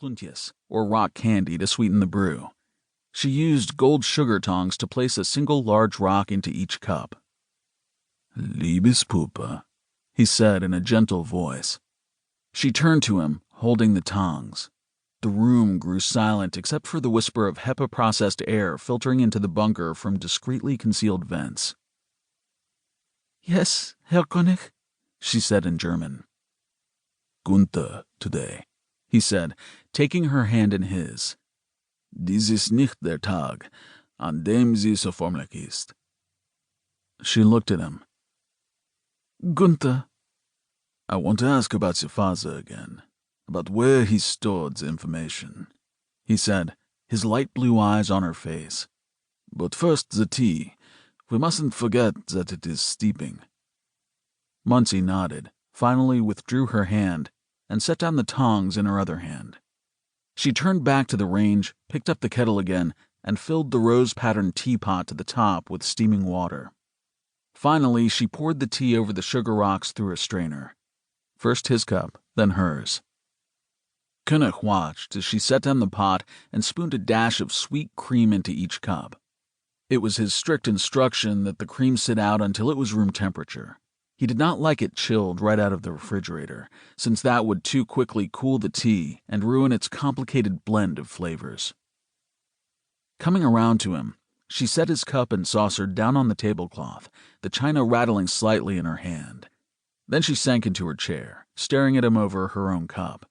Kluntjes, or rock candy, to sweeten the brew. She used gold sugar tongs to place a single large rock into each cup. Liebespuppe, he said in a gentle voice. She turned to him, holding the tongs. The room grew silent except for the whisper of HEPA-processed air filtering into the bunker from discreetly concealed vents. Yes, Herr König, she said in German. Gunther, today, he said, taking her hand in his. Dies ist nicht der Tag, an dem sie so förmlich ist. She looked at him. Gunther, I want to ask about your father again, about where he stored the information, he said, his light blue eyes on her face. But first the tea. We mustn't forget that it is steeping. Muncie nodded, finally withdrew her hand, and set down the tongs in her other hand. She turned back to the range, picked up the kettle again, and filled the rose-patterned teapot to the top with steaming water. Finally, she poured the tea over the sugar rocks through a strainer. First his cup, then hers. König watched as she set down the pot and spooned a dash of sweet cream into each cup. It was his strict instruction that the cream sit out until it was room temperature. He did not like it chilled right out of the refrigerator, since that would too quickly cool the tea and ruin its complicated blend of flavors. Coming around to him, she set his cup and saucer down on the tablecloth, the china rattling slightly in her hand. Then she sank into her chair, staring at him over her own cup.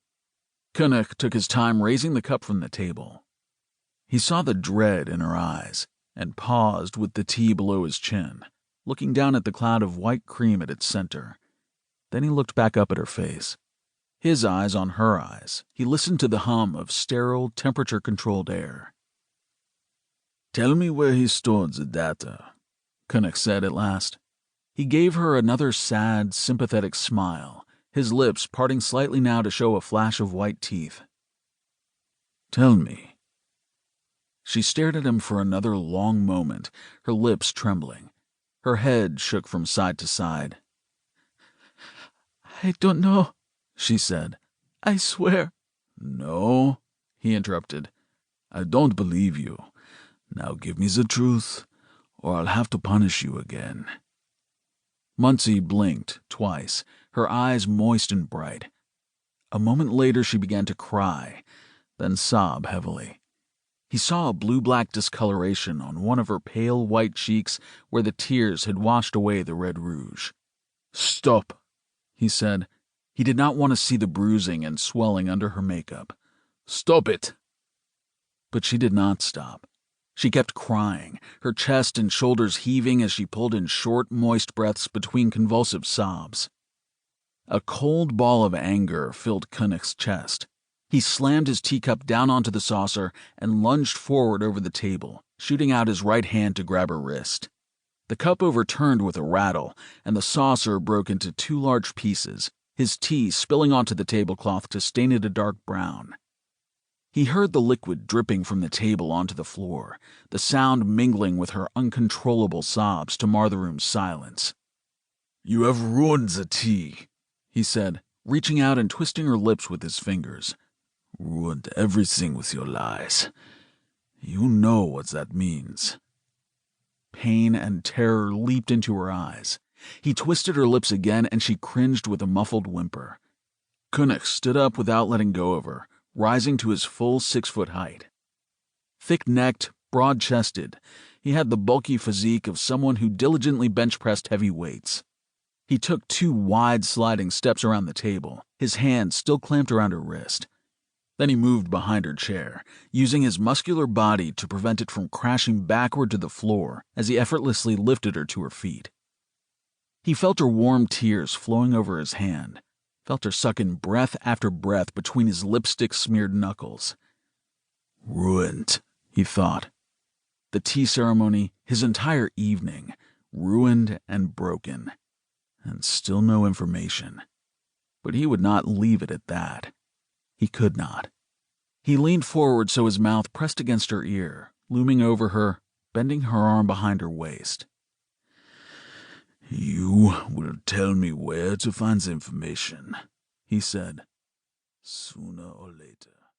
König took his time raising the cup from the table. He saw the dread in her eyes and paused with the tea below his chin, looking down at the cloud of white cream at its center. Then he looked back up at her face. His eyes on her eyes, he listened to the hum of sterile, temperature-controlled air. Tell me where he stored the data, König said at last. He gave her another sad, sympathetic smile, his lips parting slightly now to show a flash of white teeth. Tell me. She stared at him for another long moment, her lips trembling. Her head shook from side to side. I don't know, she said. I swear. No, he interrupted. I don't believe you. Now give me the truth, or I'll have to punish you again. Muncie blinked twice, her eyes moist and bright. A moment later she began to cry, then sob heavily. He saw a blue-black discoloration on one of her pale white cheeks where the tears had washed away the red rouge. Stop, he said. He did not want to see the bruising and swelling under her makeup. Stop it! But she did not stop. She kept crying, her chest and shoulders heaving as she pulled in short, moist breaths between convulsive sobs. A cold ball of anger filled König's chest. He slammed his teacup down onto the saucer and lunged forward over the table, shooting out his right hand to grab her wrist. The cup overturned with a rattle, and the saucer broke into 2 large pieces, his tea spilling onto the tablecloth to stain it a dark brown. He heard the liquid dripping from the table onto the floor, the sound mingling with her uncontrollable sobs to mar the room's silence. You have ruined the tea, he said, reaching out and twisting her lips with his fingers. Ruined everything with your lies. You know what that means. Pain and terror leaped into her eyes. He twisted her lips again, and she cringed with a muffled whimper. König stood up without letting go of her, rising to his full 6-foot height. Thick-necked, broad-chested, he had the bulky physique of someone who diligently bench-pressed heavy weights. He took 2 wide sliding steps around the table, his hand still clamped around her wrist. Then he moved behind her chair, using his muscular body to prevent it from crashing backward to the floor as he effortlessly lifted her to her feet. He felt her warm tears flowing over his hand, felt her suck in breath after breath between his lipstick-smeared knuckles. Ruined, he thought. The tea ceremony, his entire evening, ruined and broken. And still no information. But he would not leave it at that. He could not. He leaned forward so his mouth pressed against her ear, looming over her, bending her arm behind her waist. You will tell me where to find the information, he said, sooner or later.